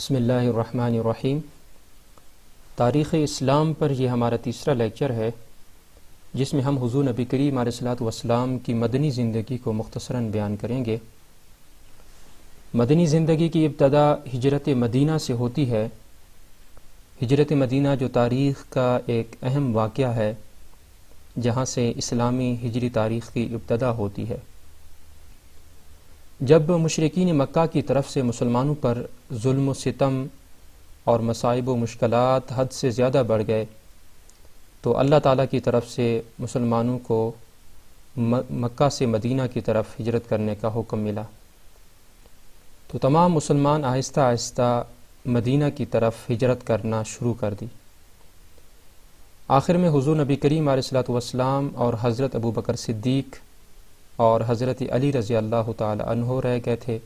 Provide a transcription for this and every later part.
بسم اللہ الرحمن الرحیم۔ تاریخ اسلام پر یہ ہمارا تیسرا لیکچر ہے، جس میں ہم حضور نبی کریم علیہ الصلوۃ والسلام کی مدنی زندگی کو مختصراً بیان کریں گے۔ مدنی زندگی کی ابتدا ہجرت مدینہ سے ہوتی ہے۔ ہجرت مدینہ جو تاریخ کا ایک اہم واقعہ ہے، جہاں سے اسلامی ہجری تاریخ کی ابتدا ہوتی ہے۔ جب مشرکین مکہ کی طرف سے مسلمانوں پر ظلم و ستم اور مصائب و مشکلات حد سے زیادہ بڑھ گئے، تو اللہ تعالیٰ کی طرف سے مسلمانوں کو مکہ سے مدینہ کی طرف ہجرت کرنے کا حکم ملا۔ تو تمام مسلمان آہستہ آہستہ مدینہ کی طرف ہجرت کرنا شروع کر دی۔ آخر میں حضور نبی کریم علیہ الصلوۃ والسلام اور حضرت ابو بکر صدیق اور حضرت علی رضی اللہ تعالی عنہ رہ گئے تھے،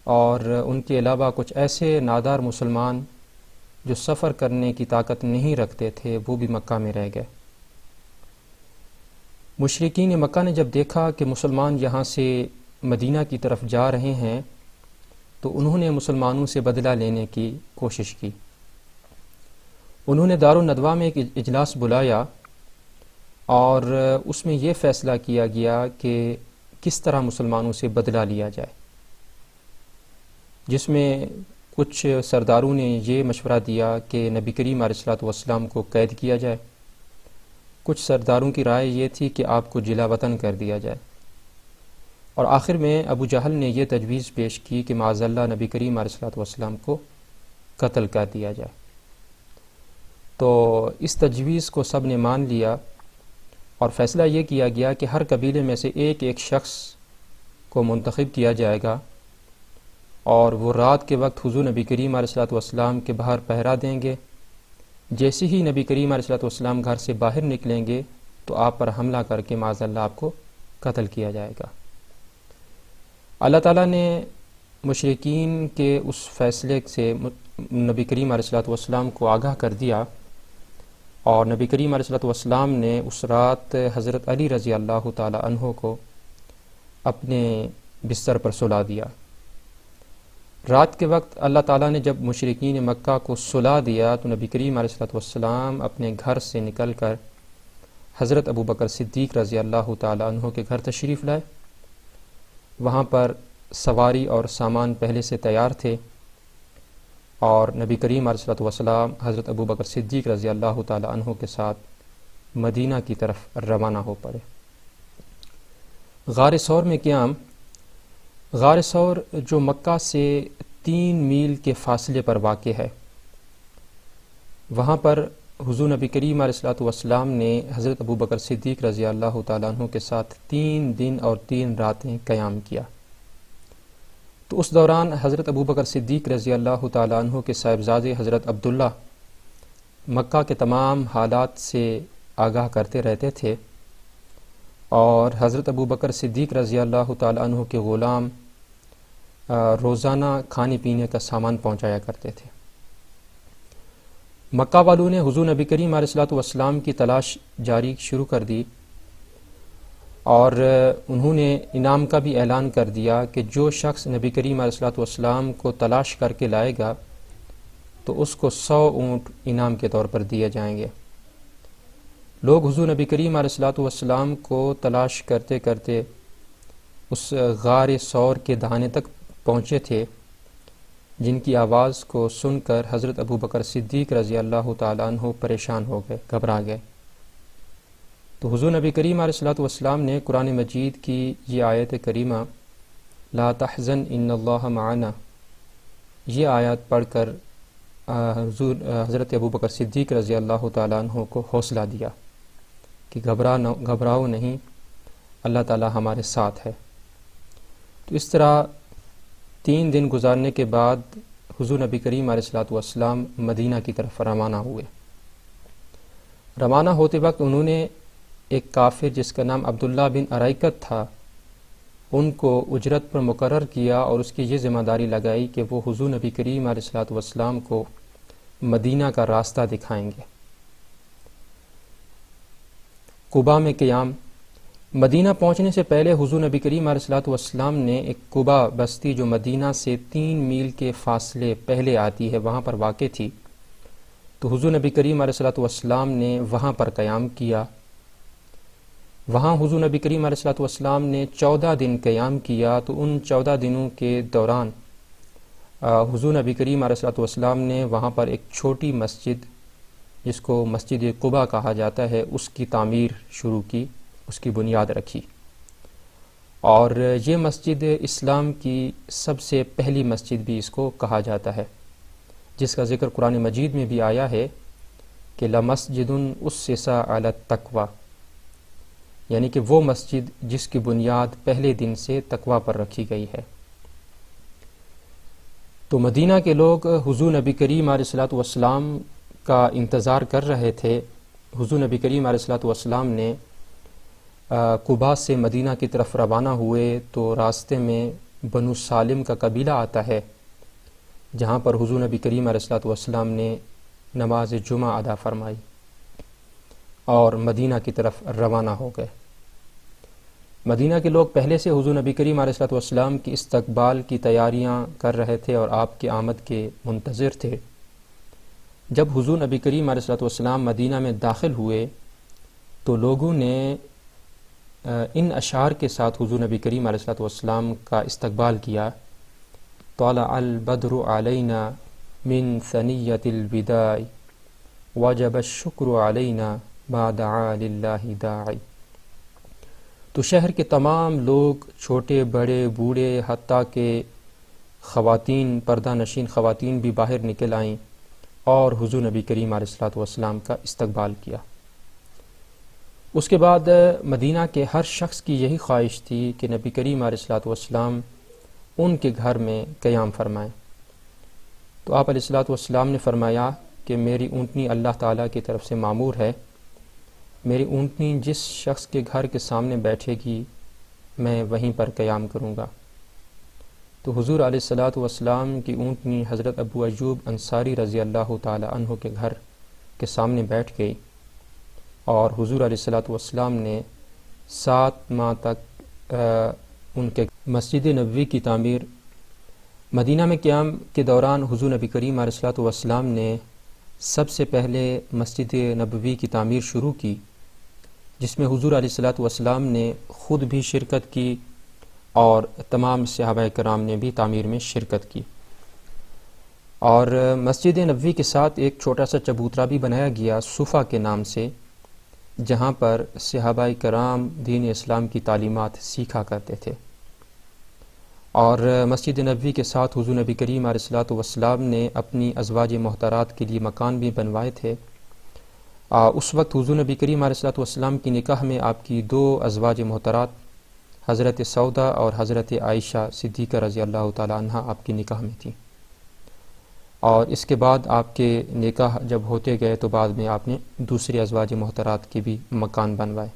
اور ان کے علاوہ کچھ ایسے نادار مسلمان جو سفر کرنے کی طاقت نہیں رکھتے تھے، وہ بھی مکہ میں رہ گئے۔ مشرکین مکہ نے جب دیکھا کہ مسلمان یہاں سے مدینہ کی طرف جا رہے ہیں، تو انہوں نے مسلمانوں سے بدلہ لینے کی کوشش کی۔ انہوں نے دارالندوہ میں ایک اجلاس بلایا، اور اس میں یہ فیصلہ کیا گیا کہ کس طرح مسلمانوں سے بدلہ لیا جائے، جس میں کچھ سرداروں نے یہ مشورہ دیا کہ نبی کریم علیہ الصلوۃ والسلام کو قید کیا جائے۔ کچھ سرداروں کی رائے یہ تھی کہ آپ کو جلا وطن کر دیا جائے، اور آخر میں ابو جہل نے یہ تجویز پیش کی کہ معاذ اللہ نبی کریم علیہ الصلوۃ والسلام کو قتل کر دیا جائے۔ تو اس تجویز کو سب نے مان لیا، اور فیصلہ یہ کیا گیا کہ ہر قبیلے میں سے ایک ایک شخص کو منتخب کیا جائے گا، اور وہ رات کے وقت حضور نبی کریم علیہ الصلوۃ والسلام کے باہر پہرا دیں گے۔ جیسے ہی نبی کریم علیہ الصلوۃ والسلام گھر سے باہر نکلیں گے، تو آپ پر حملہ کر کے معاذ اللہ آپ کو قتل کیا جائے گا۔ اللہ تعالیٰ نے مشرکین کے اس فیصلے سے نبی کریم علیہ الصلوۃ والسلام کو آگاہ کر دیا، اور نبی کریم علیہ الصلوۃ والسلام نے اس رات حضرت علی رضی اللہ تعالی عنہ کو اپنے بستر پر سلا دیا۔ رات کے وقت اللہ تعالیٰ نے جب مشرکین مکہ کو سلا دیا، تو نبی کریم علیہ الصلوۃ والسلام اپنے گھر سے نکل کر حضرت ابو بکر صدیق رضی اللہ تعالی عنہ کے گھر تشریف لائے۔ وہاں پر سواری اور سامان پہلے سے تیار تھے، اور نبی کریم علیہ الصلوۃ والسلام حضرت ابو بکر صدیق رضی اللہ تعالی عنہ کے ساتھ مدینہ کی طرف روانہ ہو پڑے۔ غار ثور میں قیام۔ غار ثور جو مکہ سے 3 میل کے فاصلے پر واقع ہے، وہاں پر حضور نبی کریم علیہ الصلوۃ والسلام نے حضرت ابو بکر صدیق رضی اللہ تعالی عنہ کے ساتھ 3 دن اور 3 راتیں قیام کیا۔ تو اس دوران حضرت ابو بکر صدیق رضی اللہ تعالی عنہ کے صاحبزادے حضرت عبداللہ مکہ کے تمام حالات سے آگاہ کرتے رہتے تھے، اور حضرت ابو بکر صدیق رضی اللہ تعالی عنہ کے غلام روزانہ کھانے پینے کا سامان پہنچایا کرتے تھے۔ مکہ والوں نے حضور نبی کریم علیہ الصلوۃ والسلام کی تلاش جاری شروع کر دی، اور انہوں نے انعام کا بھی اعلان کر دیا کہ جو شخص نبی کریم علیہ الصلوۃ والسلام کو تلاش کر کے لائے گا، تو اس کو 100 اونٹ انعام کے طور پر دیے جائیں گے۔ لوگ حضور نبی کریم علیہ الصلوۃ والسلام کو تلاش کرتے کرتے اس غار ثور کے دہانے تک پہنچے تھے، جن کی آواز کو سن کر حضرت ابو بکر صدیق رضی اللہ تعالی عنہ پریشان ہو گئے، گھبرا گئے۔ تو حضور نبی کریم علیہ الصلوۃ والسلام نے قرآن مجید کی یہ آیت کریمہ لا تحزن ان اللہ معنا، یہ آیات پڑھ کر حضرت ابو بکر صدیق رضی اللہ تعالیٰ عنہ کو حوصلہ دیا کہ گھبراؤ نہیں، اللہ تعالیٰ ہمارے ساتھ ہے۔ تو اس طرح 3 دن گزارنے کے بعد حضور نبی کریم علیہ الصلوۃ والسلام مدینہ کی طرف روانہ ہوئے۔ روانہ ہوتے وقت انہوں نے ایک کافر جس کا نام عبداللہ بن اریکت تھا، ان کو اجرت پر مقرر کیا، اور اس کی یہ ذمہ داری لگائی کہ وہ حضور نبی کریم علیہ الصلوۃ والسلام کو مدینہ کا راستہ دکھائیں گے۔ قباء میں قیام۔ مدینہ پہنچنے سے پہلے حضور نبی کریم علیہ الصلوۃ والسلام نے ایک قبا بستی جو مدینہ سے 3 میل کے فاصلے پہلے آتی ہے وہاں پر واقع تھی، تو حضور نبی کریم علیہ الصلوۃ والسلام نے وہاں پر قیام کیا۔ وہاں حضور نبی کریم علیہ الصلوۃ والسلام نے 14 دن قیام کیا۔ تو ان 14 دنوں کے دوران حضور نبی کریم علیہ الصلوۃ والسلام نے وہاں پر ایک چھوٹی مسجد جس کو مسجد قباء کہا جاتا ہے اس کی تعمیر شروع کی، اس کی بنیاد رکھی، اور یہ مسجد اسلام کی سب سے پہلی مسجد بھی اس کو کہا جاتا ہے، جس کا ذکر قرآن مجید میں بھی آیا ہے کہ لَمَسْجِدٌ أُسِّسَ عَلَى التَّقْوَىٰ، یعنی کہ وہ مسجد جس کی بنیاد پہلے دن سے تقویٰ پر رکھی گئی ہے۔ تو مدینہ کے لوگ حضور نبی کریم علیہ الصلوۃ والسلام کا انتظار کر رہے تھے۔ حضور نبی کریم علیہ الصلوۃ والسلام نے قباء سے مدینہ کی طرف روانہ ہوئے تو راستے میں بنو سالم کا قبیلہ آتا ہے، جہاں پر حضور نبی کریم علیہ الصلوۃ والسلام نے نماز جمعہ ادا فرمائی اور مدینہ کی طرف روانہ ہو گئے۔ مدینہ کے لوگ پہلے سے حضور نبی کریم علیہ الصلوۃ والسلام کی استقبال کی تیاریاں کر رہے تھے اور آپ کی آمد کے منتظر تھے۔ جب حضور نبی کریم علیہ الصلوۃ والسلام مدینہ میں داخل ہوئے تو لوگوں نے ان اشعار کے ساتھ حضور نبی کریم علیہ الصلوۃ والسلام کا استقبال کیا: طلع البدر علینا من ثنیۃ الوداع وجب الشکر علینا ما دعا للہ داعی۔ تو شہر کے تمام لوگ، چھوٹے بڑے بوڑھے، حتیٰ کہ خواتین، پردہ نشین خواتین بھی باہر نکل آئیں اور حضور نبی کریم علیہ الصلوۃ والسلام کا استقبال کیا۔ اس کے بعد مدینہ کے ہر شخص کی یہی خواہش تھی کہ نبی کریم علیہ الصلوۃ والسلام ان کے گھر میں قیام فرمائیں۔ تو آپ علیہ الصلوۃ والسلام نے فرمایا کہ میری اونٹنی اللہ تعالیٰ کی طرف سے مامور ہے، میری اونٹنی جس شخص کے گھر کے سامنے بیٹھے گی میں وہیں پر قیام کروں گا۔ تو حضور علیہ الصلوۃ والسلام کی اونٹنی حضرت ابو ایوب انصاری رضی اللہ تعالی عنہ کے گھر کے سامنے بیٹھ گئی، اور حضور علیہ الصلوۃ والسلام نے 7 ماہ تک ان کے مسجد نبوی کی تعمیر۔ مدینہ میں قیام کے دوران حضور نبی کریم علیہ الصلوۃ والسلام نے سب سے پہلے مسجد نبوی کی تعمیر شروع کی، جس میں حضور علیہ الصلوۃ والسلام نے خود بھی شرکت کی اور تمام صحابہ کرام نے بھی تعمیر میں شرکت کی۔ اور مسجد نبوی کے ساتھ ایک چھوٹا سا چبوترا بھی بنایا گیا صفا کے نام سے، جہاں پر صحابہ کرام دین اسلام کی تعلیمات سیکھا کرتے تھے۔ اور مسجد نبوی کے ساتھ حضور نبی کریم علیہ الصلوۃ والسلام نے اپنی ازواج محترات کے لیے مکان بھی بنوائے تھے۔ اس وقت حضور نبی کریم علیہ الصلوۃ والسلام کی نکاح میں آپ کی 2 ازواج محترات حضرت سودا اور حضرت عائشہ صدیقہ رضی اللہ تعالی عنہ آپ کی نکاح میں تھیں، اور اس کے بعد آپ کے نکاح جب ہوتے گئے تو بعد میں آپ نے دوسری ازواج محترات کے بھی مکان بنوائے۔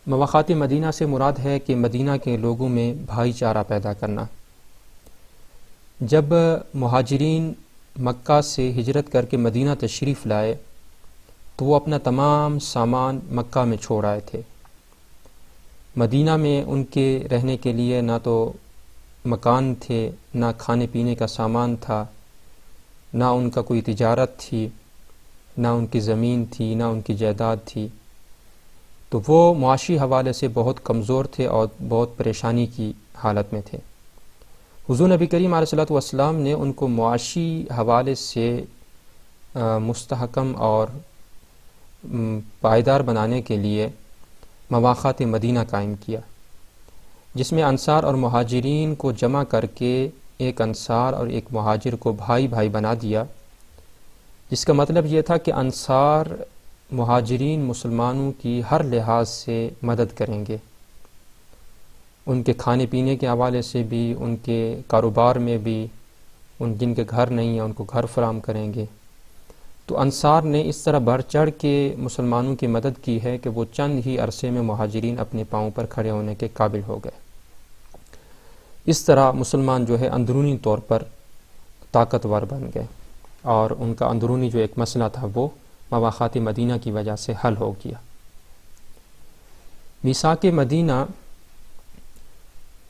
مواخات مدینہ سے مراد ہے کہ مدینہ کے لوگوں میں بھائی چارہ پیدا کرنا۔ جب مہاجرین مکہ سے ہجرت کر کے مدینہ تشریف لائے تو وہ اپنا تمام سامان مکہ میں چھوڑ آئے تھے۔ مدینہ میں ان کے رہنے کے لیے نہ تو مکان تھے، نہ کھانے پینے کا سامان تھا، نہ ان کا کوئی تجارت تھی، نہ ان کی زمین تھی، نہ ان کی جائیداد تھی۔ تو وہ معاشی حوالے سے بہت کمزور تھے اور بہت پریشانی کی حالت میں تھے۔ حضور نبی کریم علیہ الصلوۃ والسلام نے ان کو معاشی حوالے سے مستحکم اور پائیدار بنانے کے لیے مواخات مدینہ قائم کیا، جس میں انصار اور مہاجرین کو جمع کر کے ایک انصار اور ایک مہاجر کو بھائی بھائی بنا دیا، جس کا مطلب یہ تھا کہ انصار مہاجرین مسلمانوں کی ہر لحاظ سے مدد کریں گے، ان کے کھانے پینے کے حوالے سے بھی، ان کے کاروبار میں بھی، ان جن کے گھر نہیں ہیں ان کو گھر فراہم کریں گے۔ تو انصار نے اس طرح بڑھ چڑھ کے مسلمانوں کی مدد کی ہے کہ وہ چند ہی عرصے میں مہاجرین اپنے پاؤں پر کھڑے ہونے کے قابل ہو گئے۔ اس طرح مسلمان جو ہے اندرونی طور پر طاقتور بن گئے، اور ان کا اندرونی جو ایک مسئلہ تھا وہ مواخات مدینہ کی وجہ سے حل ہو گیا۔ میثاق مدینہ،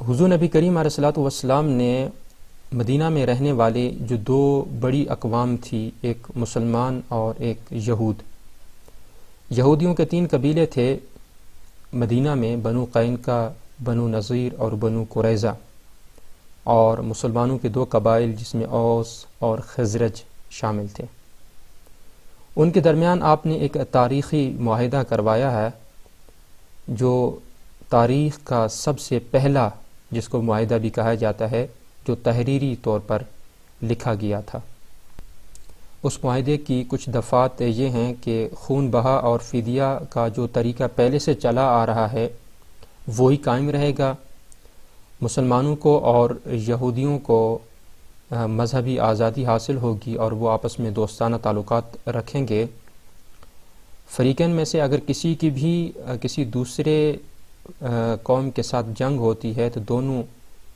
حضور نبی کریم علیہ الصلوۃ والسلام نے مدینہ میں رہنے والے جو دو بڑی اقوام تھی، ایک مسلمان اور ایک یہود، یہودیوں کے 3 قبیلے تھے مدینہ میں، بنو قینقاع، بنو نذیر اور بنو قریظہ، اور مسلمانوں کے 2 قبائل جس میں اوس اور خزرج شامل تھے۔ ان کے درمیان آپ نے ایک تاریخی معاہدہ کروایا ہے، جو تاریخ کا سب سے پہلا، جس کو معاہدہ بھی کہا جاتا ہے، جو تحریری طور پر لکھا گیا تھا۔ اس معاہدے کی کچھ دفعات یہ ہیں کہ خون بہا اور فدیہ کا جو طریقہ پہلے سے چلا آ رہا ہے وہی قائم رہے گا، مسلمانوں کو اور یہودیوں کو مذہبی آزادی حاصل ہوگی اور وہ آپس میں دوستانہ تعلقات رکھیں گے۔ فریقین میں سے اگر کسی کی بھی کسی دوسرے قوم کے ساتھ جنگ ہوتی ہے تو دونوں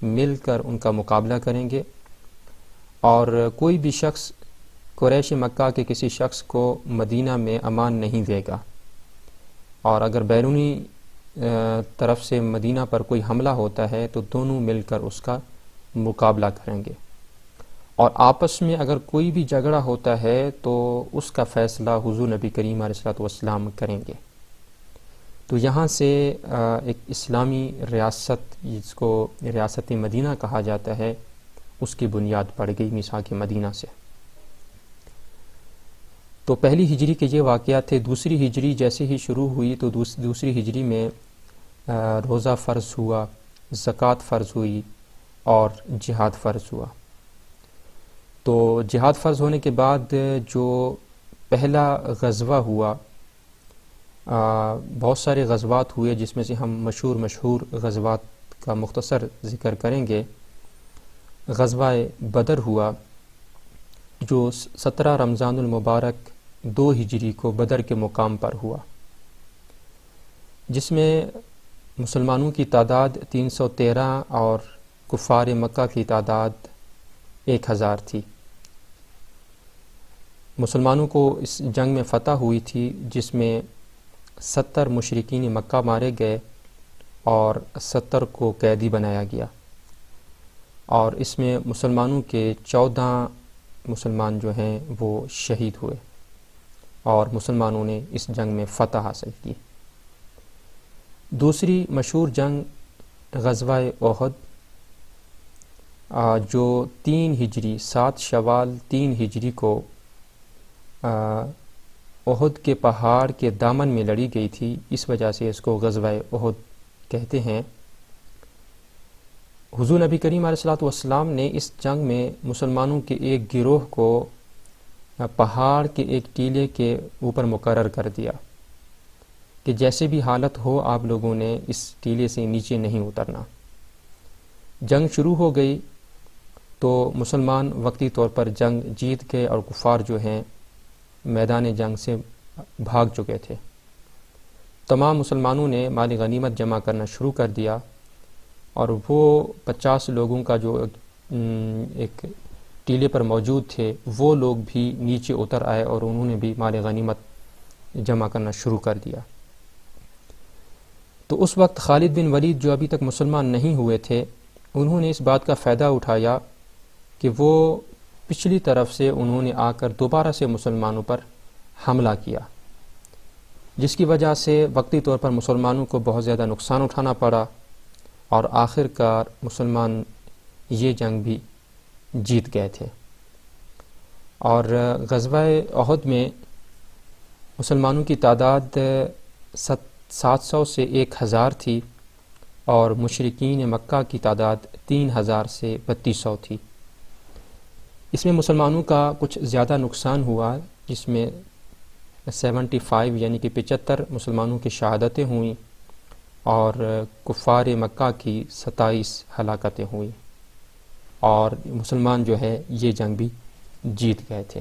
مل کر ان کا مقابلہ کریں گے، اور کوئی بھی شخص قریش مکہ کے کسی شخص کو مدینہ میں امان نہیں دے گا، اور اگر بیرونی طرف سے مدینہ پر کوئی حملہ ہوتا ہے تو دونوں مل کر اس کا مقابلہ کریں گے، اور آپس میں اگر کوئی بھی جھگڑا ہوتا ہے تو اس کا فیصلہ حضور نبی کریم علیہ الصلوۃ والسلام کریں گے۔ تو یہاں سے ایک اسلامی ریاست، جس کو ریاست مدینہ کہا جاتا ہے، اس کی بنیاد پڑ گئی میثاق مدینہ سے۔ تو پہلی ہجری کے یہ واقعات تھے۔ دوسری ہجری جیسے ہی شروع ہوئی تو دوسری ہجری میں روزہ فرض ہوا، زکوٰۃ فرض ہوئی اور جہاد فرض ہوا۔ تو جہاد فرض ہونے کے بعد جو پہلا غزوہ ہوا، بہت سارے غزوات ہوئے جس میں سے ہم مشہور غزوات کا مختصر ذکر کریں گے۔ غزوہ بدر ہوا جو 17 رمضان المبارک 2 ہجری کو بدر کے مقام پر ہوا، جس میں مسلمانوں کی تعداد 313 اور کفار مکہ کی تعداد 1000 تھی۔ مسلمانوں کو اس جنگ میں فتح ہوئی تھی، جس میں 70 مشرکین مکہ مارے گئے اور 70 کو قیدی بنایا گیا، اور اس میں مسلمانوں کے 14 مسلمان جو ہیں وہ شہید ہوئے، اور مسلمانوں نے اس جنگ میں فتح حاصل کی۔ دوسری مشہور جنگ غزوہ احد، جو 3 ہجری 7 شوال 3 ہجری کو احد کے پہاڑ کے دامن میں لڑی گئی تھی، اس وجہ سے اس کو غزوہ احد کہتے ہیں۔ حضور نبی کریم علیہ الصلوۃ والسلام نے اس جنگ میں مسلمانوں کے ایک گروہ کو پہاڑ کے ایک ٹیلے کے اوپر مقرر کر دیا کہ جیسے بھی حالت ہو آپ لوگوں نے اس ٹیلے سے نیچے نہیں اترنا۔ جنگ شروع ہو گئی تو مسلمان وقتی طور پر جنگ جیت گئے، اور کفار جو ہیں میدان جنگ سے بھاگ چکے تھے۔ تمام مسلمانوں نے مال غنیمت جمع کرنا شروع کر دیا، اور وہ 50 لوگوں کا جو ایک ٹیلے پر موجود تھے وہ لوگ بھی نیچے اتر آئے اور انہوں نے بھی مال غنیمت جمع کرنا شروع کر دیا۔ تو اس وقت خالد بن ولید جو ابھی تک مسلمان نہیں ہوئے تھے، انہوں نے اس بات کا فائدہ اٹھایا کہ وہ پچھلی طرف سے انہوں نے آ کر دوبارہ سے مسلمانوں پر حملہ کیا، جس کی وجہ سے وقتی طور پر مسلمانوں کو بہت زیادہ نقصان اٹھانا پڑا، اور آخر کار مسلمان یہ جنگ بھی جیت گئے تھے۔ اور غزوہ احد میں مسلمانوں کی تعداد 700 سے 1000 تھی، اور مشرکین مکہ کی تعداد 3000 سے 3200 تھی۔ اس میں مسلمانوں کا کچھ زیادہ نقصان ہوا، جس میں 75 یعنی کہ 75 مسلمانوں کی شہادتیں ہوئیں، اور کفار مکہ کی 27 ہلاکتیں ہوئیں، اور مسلمان جو ہے یہ جنگ بھی جیت گئے تھے۔